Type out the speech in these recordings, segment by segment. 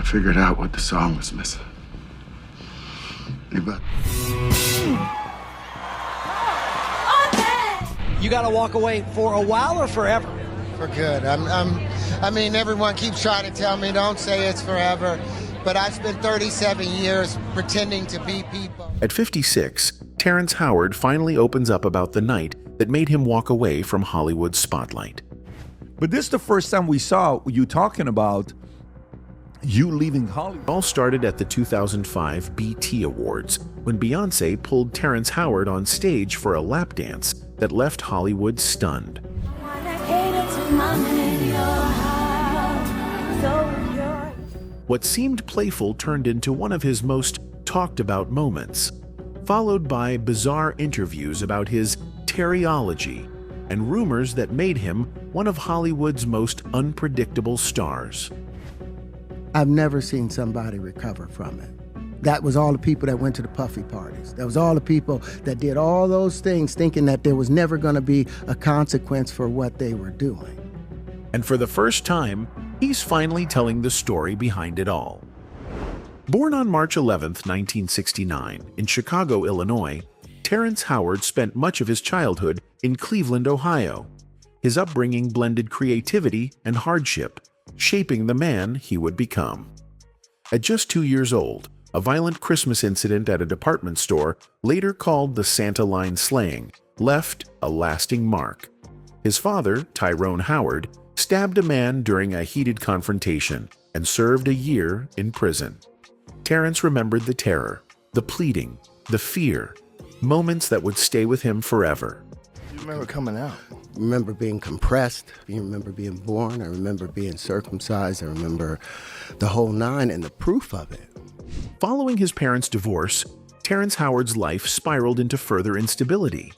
figured out what the song was missing. But You got to walk away for a while or forever? For good. I mean, everyone keeps trying to tell me don't say it's forever, but I spent 37 years pretending to be people. At 56, Terrence Howard finally opens up about the night that made him walk away from Hollywood's spotlight. But this is the first time we saw you talking about you leaving Hollywood. It all started at the 2005 BET Awards when Beyoncé pulled Terrence Howard on stage for a lap dance that left Hollywood stunned. What seemed playful turned into one of his most talked about moments, followed by bizarre interviews about his Terryology and rumors that made him one of Hollywood's most unpredictable stars. I've never seen somebody recover from it. That was all the people that went to the puffy parties. That was all the people that did all those things thinking that there was never going to be a consequence for what they were doing. And for the first time, he's finally telling the story behind it all. Born on March 11, 1969, in Chicago, Illinois, Terrence Howard spent much of his childhood in Cleveland, Ohio. His upbringing blended creativity and hardship, shaping the man he would become. At just 2 years old, a violent Christmas incident at a department store, later called the Santa line slaying, left a lasting mark. His father, Tyrone Howard, stabbed a man during a heated confrontation and served a year in prison. Terrence remembered the terror, the pleading, the fear, moments that would stay with him forever. You remember coming out? I remember being compressed. I remember being born. I remember being circumcised. I remember the whole nine and the proof of it. Following his parents' divorce, Terrence Howard's life spiraled into further instability.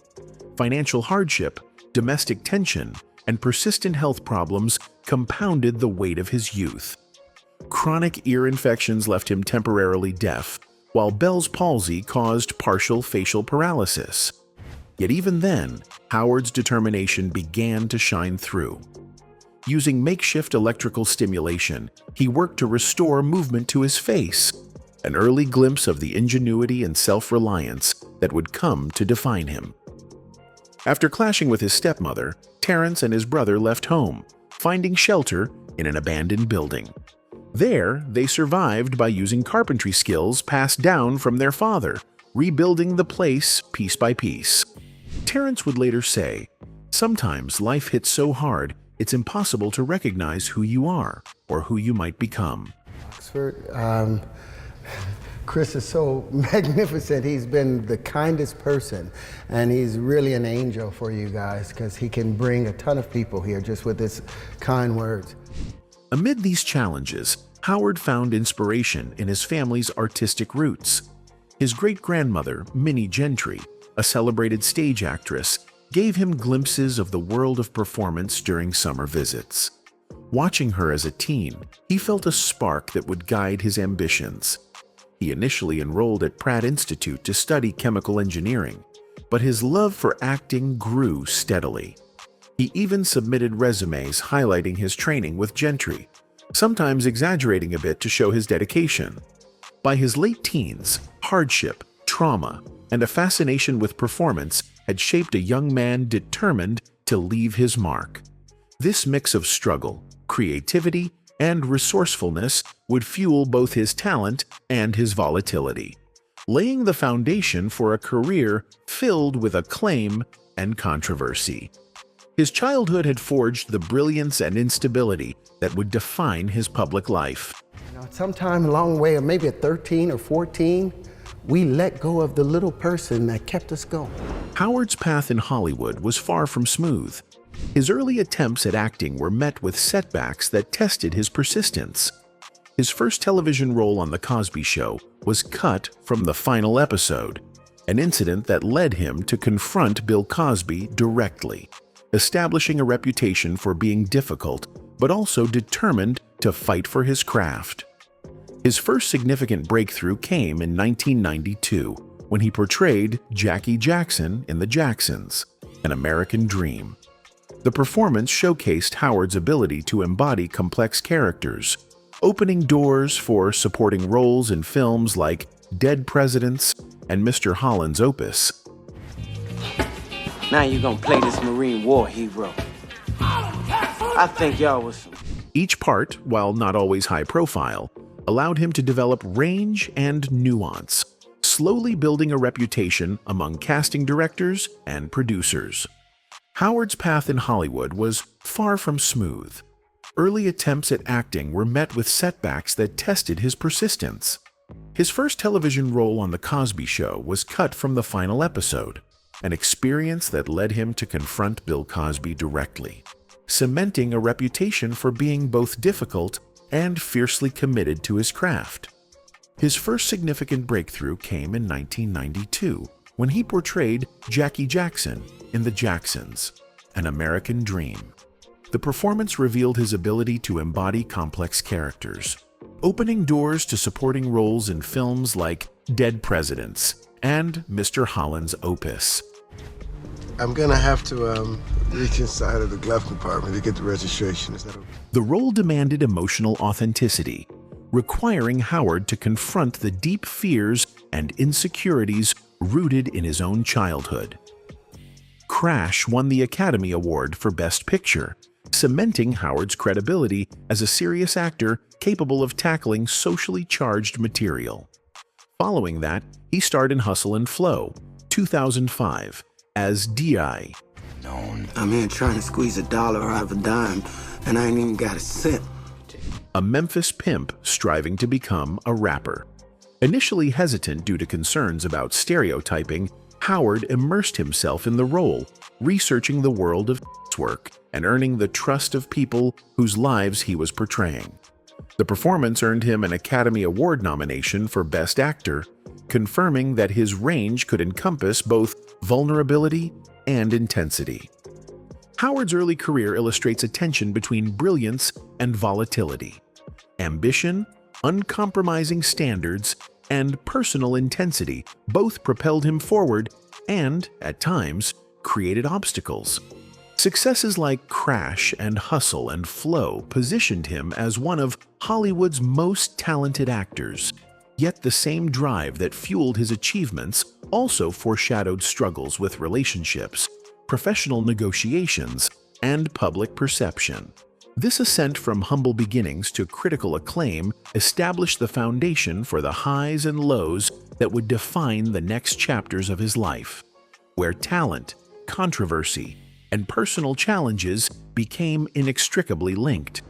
Financial hardship, domestic tension, and persistent health problems compounded the weight of his youth. Chronic ear infections left him temporarily deaf, while Bell's palsy caused partial facial paralysis. Yet even then, Howard's determination began to shine through. Using makeshift electrical stimulation, he worked to restore movement to his face, an early glimpse of the ingenuity and self-reliance that would come to define him. After clashing with his stepmother, Terrence and his brother left home, finding shelter in an abandoned building. There, they survived by using carpentry skills passed down from their father, rebuilding the place piece by piece. Terrence would later say, "Sometimes life hits so hard, it's impossible to recognize who you are or who you might become." Oxford, Chris is so magnificent. He's been the kindest person, and he's really an angel for you guys because he can bring a ton of people here just with his kind words. Amid these challenges, Howard found inspiration in his family's artistic roots. His great-grandmother, Minnie Gentry, a celebrated stage actress, gave him glimpses of the world of performance during summer visits. Watching her as a teen, he felt a spark that would guide his ambitions. He initially enrolled at Pratt Institute to study chemical engineering, but his love for acting grew steadily. He even submitted resumes highlighting his training with Gentry, sometimes exaggerating a bit to show his dedication. By his late teens, hardship, trauma, and a fascination with performance had shaped a young man determined to leave his mark. This mix of struggle, creativity, and resourcefulness would fuel both his talent and his volatility, laying the foundation for a career filled with acclaim and controversy. His childhood had forged the brilliance and instability that would define his public life. Sometime along the way, or maybe at 13 or 14, we let go of the little person that kept us going. Howard's path in Hollywood was far from smooth. His early attempts at acting were met with setbacks that tested his persistence. His first television role on The Cosby Show was cut from the final episode, an incident that led him to confront Bill Cosby directly, establishing a reputation for being difficult but also determined to fight for his craft. His first significant breakthrough came in 1992 when he portrayed Jackie Jackson in The Jacksons, An American Dream. The performance showcased Howard's ability to embody complex characters, opening doors for supporting roles in films like Dead Presidents and Mr. Holland's Opus. Now you gonna play this Marine war hero. I think y'all was some... Each part, while not always high profile, allowed him to develop range and nuance, slowly building a reputation among casting directors and producers. Howard's path in Hollywood was far from smooth. Early attempts at acting were met with setbacks that tested his persistence. His first television role on The Cosby Show was cut from the final episode, an experience that led him to confront Bill Cosby directly, cementing a reputation for being both difficult and fiercely committed to his craft. His first significant breakthrough came in 1992, when he portrayed Jackie Jackson in The Jacksons, An American Dream. The performance revealed his ability to embody complex characters, opening doors to supporting roles in films like Dead Presidents and Mr. Holland's Opus. I'm gonna have to reach inside of the glove compartment to get the registration. Is that okay? The role demanded emotional authenticity, requiring Howard to confront the deep fears and insecurities rooted in his own childhood. Crash won the Academy Award for Best Picture, cementing Howard's credibility as a serious actor capable of tackling socially charged material. Following that, he starred in Hustle and Flow, 2005, as D.I. I'm here trying to squeeze $1 out of a dime, and I ain't even got a cent. A Memphis pimp striving to become a rapper. Initially hesitant due to concerns about stereotyping, Howard immersed himself in the role, researching the world of work and earning the trust of people whose lives he was portraying. The performance earned him an Academy Award nomination for Best Actor, confirming that his range could encompass both vulnerability and intensity. Howard's early career illustrates a tension between brilliance and volatility. Ambition, uncompromising standards, and personal intensity both propelled him forward and, at times, created obstacles. Successes like Crash and Hustle and Flow positioned him as one of Hollywood's most talented actors. Yet the same drive that fueled his achievements also foreshadowed struggles with relationships, professional negotiations, and public perception. This ascent from humble beginnings to critical acclaim established the foundation for the highs and lows that would define the next chapters of his life, where talent, controversy, and personal challenges became inextricably linked.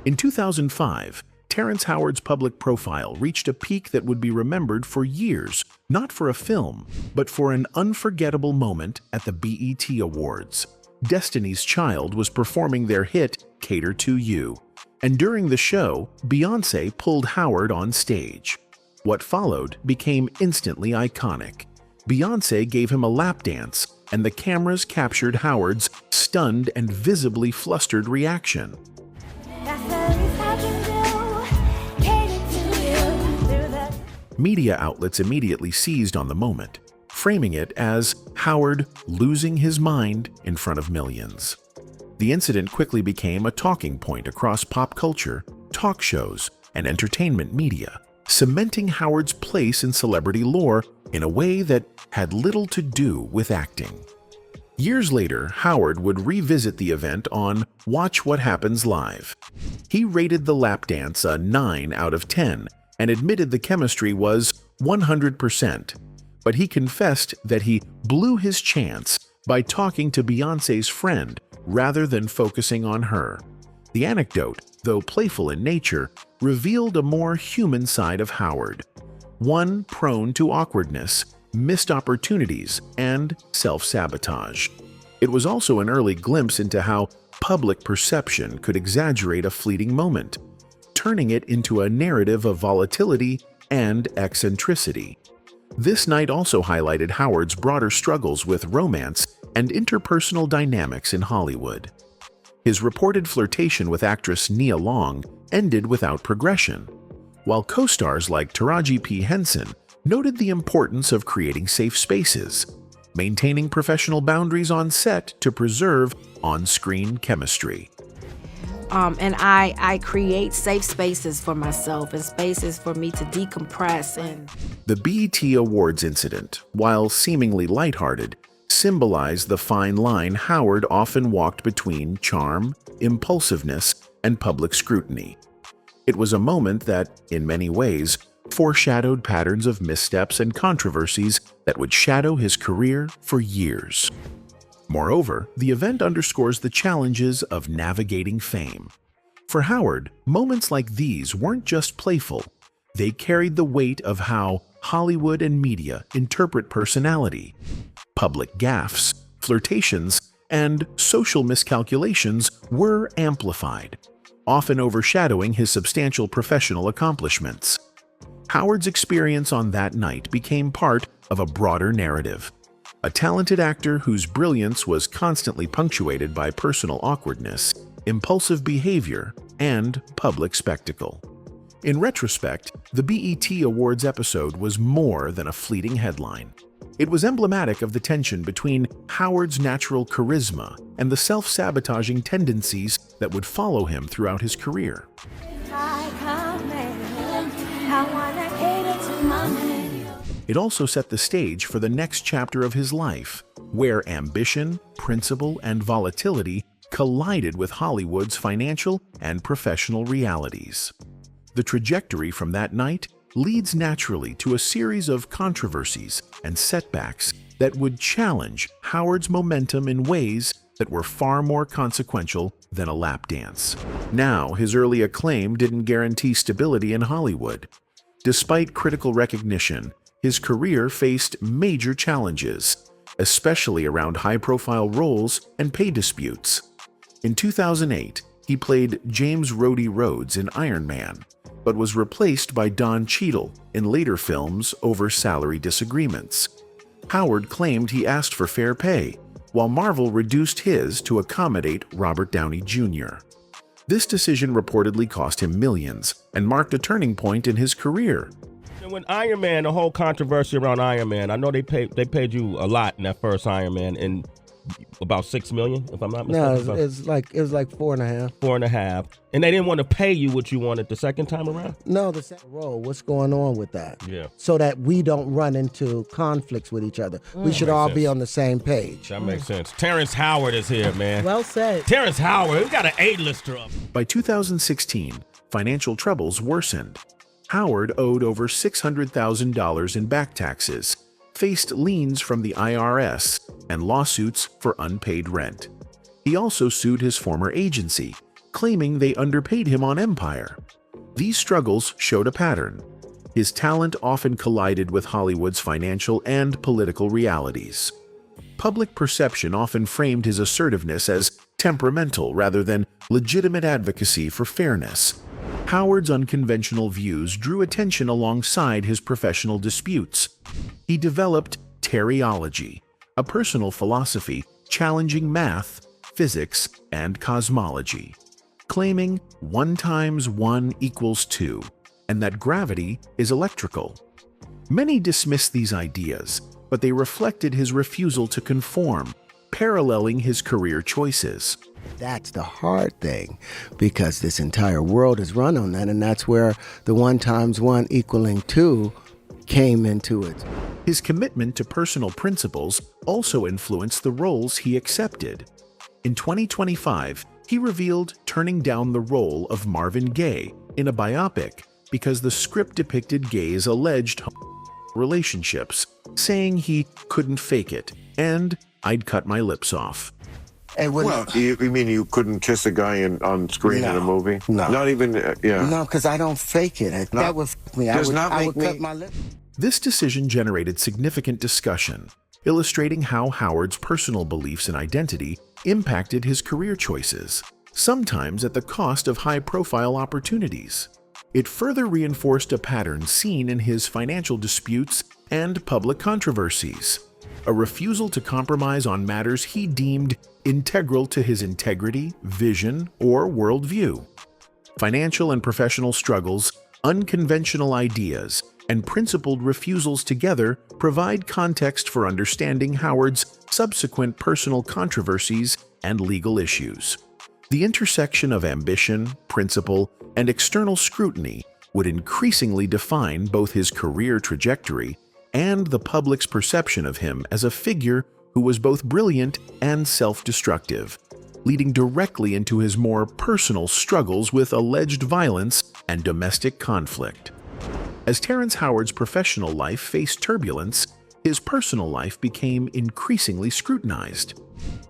In 2005, Terrence Howard's public profile reached a peak that would be remembered for years, not for a film, but for an unforgettable moment at the BET Awards. Destiny's Child was performing their hit, Cater to You, and during the show, Beyoncé pulled Howard on stage. What followed became instantly iconic. Beyoncé gave him a lap dance, and the cameras captured Howard's stunned and visibly flustered reaction. Media outlets immediately seized on the moment, framing it as Howard losing his mind in front of millions. The incident quickly became a talking point across pop culture, talk shows, and entertainment media, cementing Howard's place in celebrity lore in a way that had little to do with acting. Years later, Howard would revisit the event on Watch What Happens Live. He rated the lap dance a 9 out of 10 and admitted the chemistry was 100%, but he confessed that he blew his chance by talking to Beyoncé's friend rather than focusing on her. The anecdote, though playful in nature, revealed a more human side of Howard, one prone to awkwardness, missed opportunities, and self-sabotage. It was also an early glimpse into how public perception could exaggerate a fleeting moment, turning it into a narrative of volatility and eccentricity. This night also highlighted Howard's broader struggles with romance and interpersonal dynamics in Hollywood. His reported flirtation with actress Nia Long ended without progression, while co-stars like Taraji P. Henson noted the importance of creating safe spaces, maintaining professional boundaries on set to preserve on-screen chemistry. And I create safe spaces for myself and spaces for me to decompress. And The BET Awards incident, while seemingly lighthearted, symbolized the fine line Howard often walked between charm, impulsiveness, and public scrutiny. It was a moment that, in many ways, foreshadowed patterns of missteps and controversies that would shadow his career for years. Moreover, the event underscores the challenges of navigating fame. For Howard, moments like these weren't just playful. They carried the weight of how Hollywood and media interpret personality. Public gaffes, flirtations, and social miscalculations were amplified, often overshadowing his substantial professional accomplishments. Howard's experience on that night became part of a broader narrative. A talented actor whose brilliance was constantly punctuated by personal awkwardness, impulsive behavior, and public spectacle. In retrospect, the BET Awards episode was more than a fleeting headline. It was emblematic of the tension between Howard's natural charisma and the self-sabotaging tendencies that would follow him throughout his career. It also set the stage for the next chapter of his life, where ambition, principle, and volatility collided with Hollywood's financial and professional realities. The trajectory from that night leads naturally to a series of controversies and setbacks that would challenge Howard's momentum in ways that were far more consequential than a lap dance. Now, his early acclaim didn't guarantee stability in Hollywood. Despite critical recognition, his career faced major challenges, especially around high-profile roles and pay disputes. In 2008, he played James Rhodey Rhodes in Iron Man, but was replaced by Don Cheadle in later films over salary disagreements. Howard claimed he asked for fair pay, while Marvel reduced his to accommodate Robert Downey Jr. This decision reportedly cost him millions and marked a turning point in his career. And when Iron Man, the whole controversy around Iron Man, I know they paid you a lot in that first Iron Man, and about $6 million, if I'm not mistaken. No, it was like 4.5. 4.5, and they didn't want to pay you what you wanted the second time around. No, the second role. What's going on with that? Yeah. So that we don't run into conflicts with each other. We should all be on the same page. That makes sense. Terrence Howard is here, man. Well said. Terrence Howard, we got an A-lister up. By 2016, financial troubles worsened. Howard owed over $600,000 in back taxes, faced liens from the IRS, and lawsuits for unpaid rent. He also sued his former agency, claiming they underpaid him on Empire. These struggles showed a pattern. His talent often collided with Hollywood's financial and political realities. Public perception often framed his assertiveness as temperamental rather than legitimate advocacy for fairness. Howard's unconventional views drew attention alongside his professional disputes. He developed Terryology, a personal philosophy challenging math, physics, and cosmology, claiming 1 × 1 = 2, and that gravity is electrical. Many dismissed these ideas, but they reflected his refusal to conform, paralleling his career choices. That's the hard thing, because this entire world is run on that, and that's where the 1 × 1 = 2 came into it. His commitment to personal principles also influenced the roles he accepted. In 2025, he revealed turning down the role of Marvin Gaye in a biopic because the script depicted Gaye's alleged relationships, saying he couldn't fake it, and "I'd cut my lips off." Well, you mean you couldn't kiss a guy on screen in a movie? No. Not even, yeah. No, because I don't fake it. That would f me. I would cut my lips. This decision generated significant discussion, illustrating how Howard's personal beliefs and identity impacted his career choices, sometimes at the cost of high-profile opportunities. It further reinforced a pattern seen in his financial disputes and public controversies, a refusal to compromise on matters he deemed integral to his integrity, vision, or worldview. Financial and professional struggles, unconventional ideas, and principled refusals together provide context for understanding Howard's subsequent personal controversies and legal issues. The intersection of ambition, principle, and external scrutiny would increasingly define both his career trajectory and the public's perception of him as a figure who was both brilliant and self-destructive, leading directly into his more personal struggles with alleged violence and domestic conflict. As Terrence Howard's professional life faced turbulence, his personal life became increasingly scrutinized.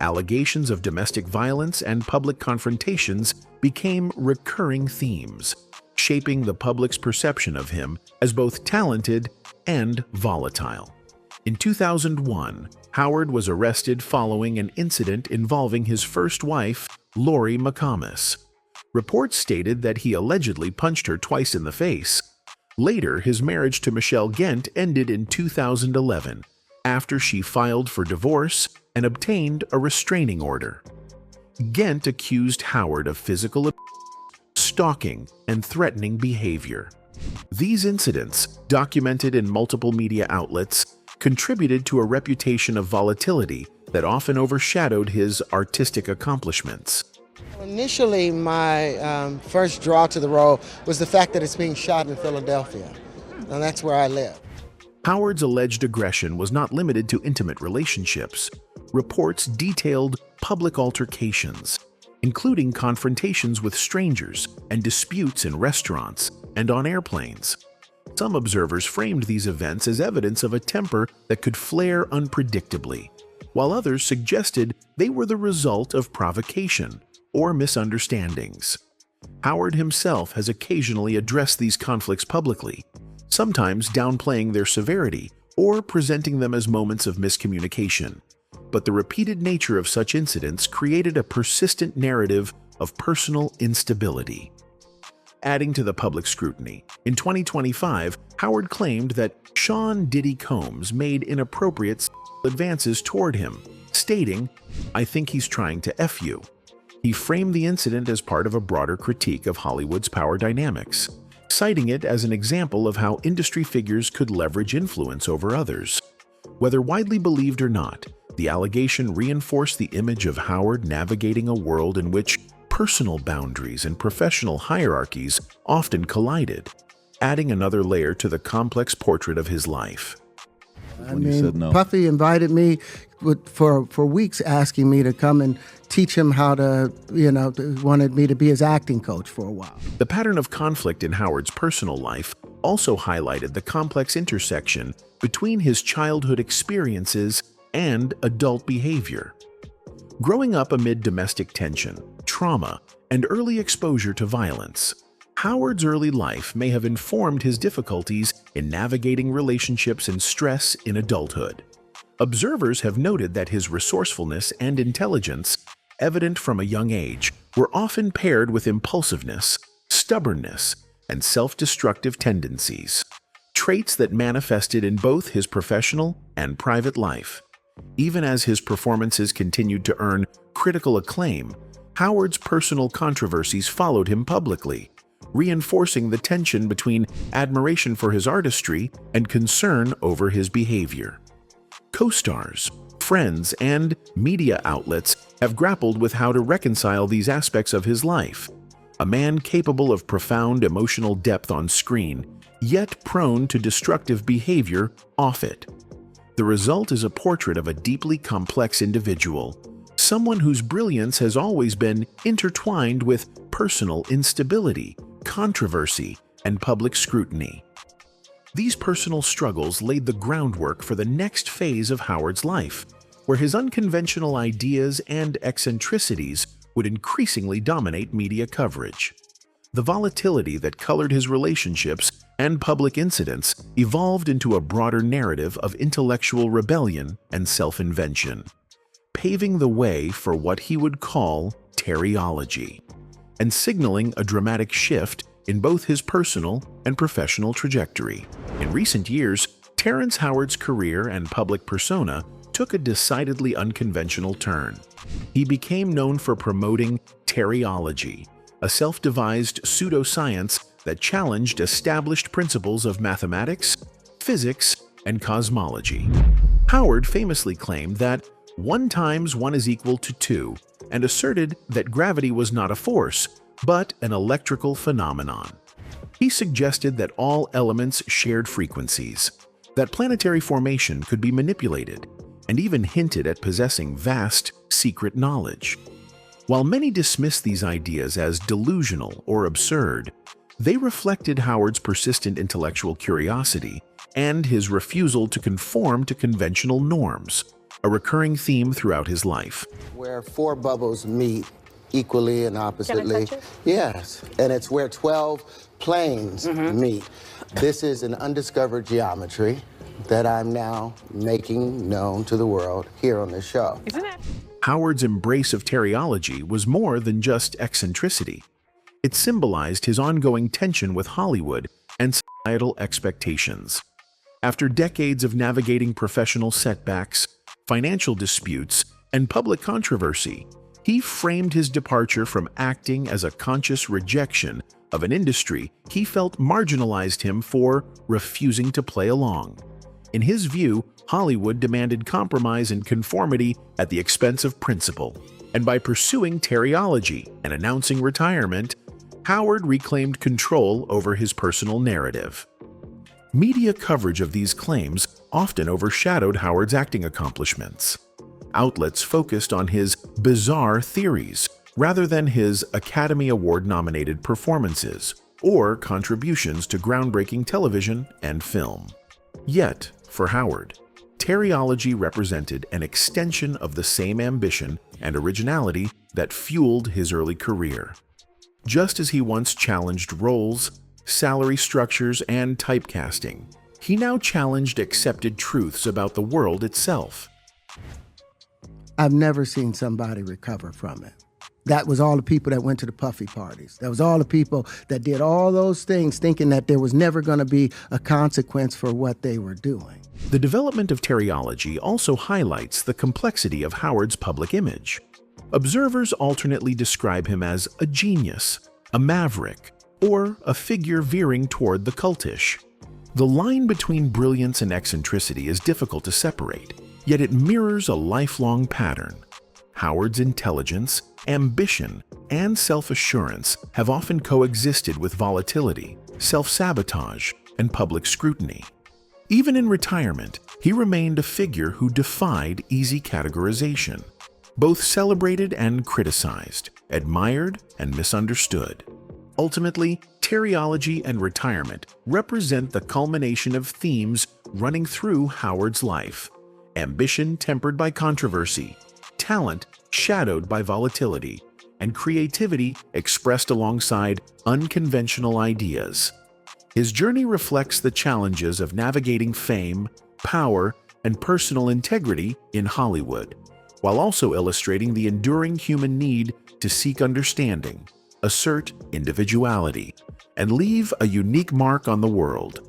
Allegations of domestic violence and public confrontations became recurring themes, shaping the public's perception of him as both talented and volatile. In 2001, Howard was arrested following an incident involving his first wife, Lori McComas. Reports stated that he allegedly punched her twice in the face. Later, his marriage to Michelle Gent ended in 2011 after she filed for divorce and obtained a restraining order. Gent accused Howard of physical abuse, stalking, and threatening behavior. These incidents, documented in multiple media outlets, contributed to a reputation of volatility that often overshadowed his artistic accomplishments. Initially, my first draw to the role was the fact that it's being shot in Philadelphia, and that's where I live. Howard's alleged aggression was not limited to intimate relationships. Reports detailed public altercations, including confrontations with strangers and disputes in restaurants and on airplanes. Some observers framed these events as evidence of a temper that could flare unpredictably, while others suggested they were the result of provocation or misunderstandings. Howard himself has occasionally addressed these conflicts publicly, sometimes downplaying their severity or presenting them as moments of miscommunication. But the repeated nature of such incidents created a persistent narrative of personal instability. Adding to the public scrutiny, in 2025, Howard claimed that Sean Diddy Combs made inappropriate sexual advances toward him, stating, "I think he's trying to F you." He framed the incident as part of a broader critique of Hollywood's power dynamics, citing it as an example of how industry figures could leverage influence over others. Whether widely believed or not, the allegation reinforced the image of Howard navigating a world in which personal boundaries and professional hierarchies often collided, adding another layer to the complex portrait of his life. Puffy invited me for weeks, asking me to come and teach him how to, wanted me to be his acting coach for a while. The pattern of conflict in Howard's personal life also highlighted the complex intersection between his childhood experiences and adult behavior. Growing up amid domestic tension, trauma, and early exposure to violence, Howard's early life may have informed his difficulties in navigating relationships and stress in adulthood. Observers have noted that his resourcefulness and intelligence, evident from a young age, were often paired with impulsiveness, stubbornness, and self-destructive tendencies, traits that manifested in both his professional and private life. Even as his performances continued to earn critical acclaim, Howard's personal controversies followed him publicly, reinforcing the tension between admiration for his artistry and concern over his behavior. Co-stars, friends, and media outlets have grappled with how to reconcile these aspects of his life. A man capable of profound emotional depth on screen, yet prone to destructive behavior off it. The result is a portrait of a deeply complex individual, someone whose brilliance has always been intertwined with personal instability, controversy, and public scrutiny. These personal struggles laid the groundwork for the next phase of Howard's life, where his unconventional ideas and eccentricities would increasingly dominate media coverage. The volatility that colored his relationships and public incidents evolved into a broader narrative of intellectual rebellion and self-invention, paving the way for what he would call Terryology, and signaling a dramatic shift in both his personal and professional trajectory. In recent years, Terrence Howard's career and public persona took a decidedly unconventional turn. He became known for promoting Terryology, a self-devised pseudoscience that challenged established principles of mathematics, physics, and cosmology. Howard famously claimed that 1 × 1 = 2 and asserted that gravity was not a force, but an electrical phenomenon. He suggested that all elements shared frequencies, that planetary formation could be manipulated, and even hinted at possessing vast, secret knowledge. While many dismissed these ideas as delusional or absurd, they reflected Howard's persistent intellectual curiosity and his refusal to conform to conventional norms, a recurring theme throughout his life. Where 4 bubbles meet equally and oppositely. Yes, and it's where 12 planes meet. This is an undiscovered geometry that I'm now making known to the world here on this show. Isn't it? Howard's embrace of Terryology was more than just eccentricity. It symbolized his ongoing tension with Hollywood and societal expectations. After decades of navigating professional setbacks, financial disputes, and public controversy, he framed his departure from acting as a conscious rejection of an industry he felt marginalized him for refusing to play along. In his view, Hollywood demanded compromise and conformity at the expense of principle, and by pursuing Terryology and announcing retirement, Howard reclaimed control over his personal narrative. Media coverage of these claims often overshadowed Howard's acting accomplishments. Outlets focused on his bizarre theories rather than his Academy Award-nominated performances or contributions to groundbreaking television and film. Yet, for Howard, Terryology represented an extension of the same ambition and originality that fueled his early career. Just as he once challenged roles, salary structures, and typecasting, he now challenged accepted truths about the world itself. I've never seen somebody recover from it. That was all the people that went to the puffy parties. That was all the people that did all those things thinking that there was never going to be a consequence for what they were doing. The development of Terryology also highlights the complexity of Howard's public image. Observers alternately describe him as a genius, a maverick, or a figure veering toward the cultish. The line between brilliance and eccentricity is difficult to separate, yet it mirrors a lifelong pattern. Howard's intelligence, ambition, and self-assurance have often coexisted with volatility, self-sabotage, and public scrutiny. Even in retirement, he remained a figure who defied easy categorization, both celebrated and criticized, admired and misunderstood. Ultimately, Terryology and retirement represent the culmination of themes running through Howard's life: ambition tempered by controversy, talent shadowed by volatility, and creativity expressed alongside unconventional ideas. His journey reflects the challenges of navigating fame, power, and personal integrity in Hollywood, while also illustrating the enduring human need to seek understanding, assert individuality, and leave a unique mark on the world.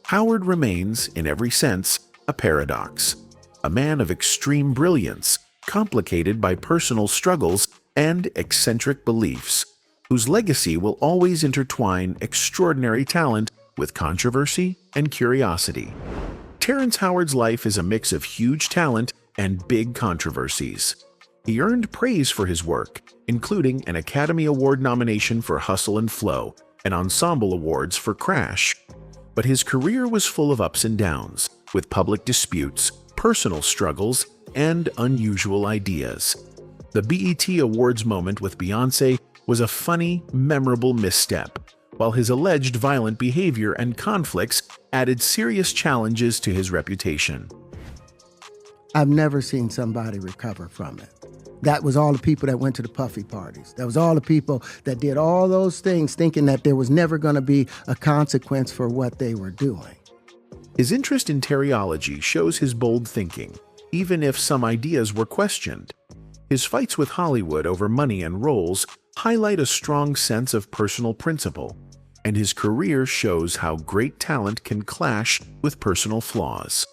Howard remains, in every sense, a paradox, a man of extreme brilliance, complicated by personal struggles and eccentric beliefs, whose legacy will always intertwine extraordinary talent with controversy and curiosity. Terrence Howard's life is a mix of huge talent and big controversies. He earned praise for his work, including an Academy Award nomination for Hustle and Flow and ensemble awards for Crash. But his career was full of ups and downs, with public disputes, personal struggles, and unusual ideas. The BET Awards moment with Beyoncé was a funny, memorable misstep, while his alleged violent behavior and conflicts added serious challenges to his reputation. I've never seen somebody recover from it. That was all the people that went to the puffy parties. That was all the people that did all those things thinking that there was never going to be a consequence for what they were doing. His interest in Terryology shows his bold thinking, even if some ideas were questioned. His fights with Hollywood over money and roles highlight a strong sense of personal principle, and his career shows how great talent can clash with personal flaws.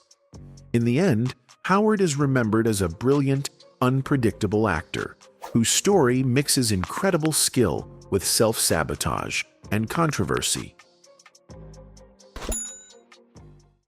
In the end, Howard is remembered as a brilliant, unpredictable actor whose story mixes incredible skill with self-sabotage and controversy.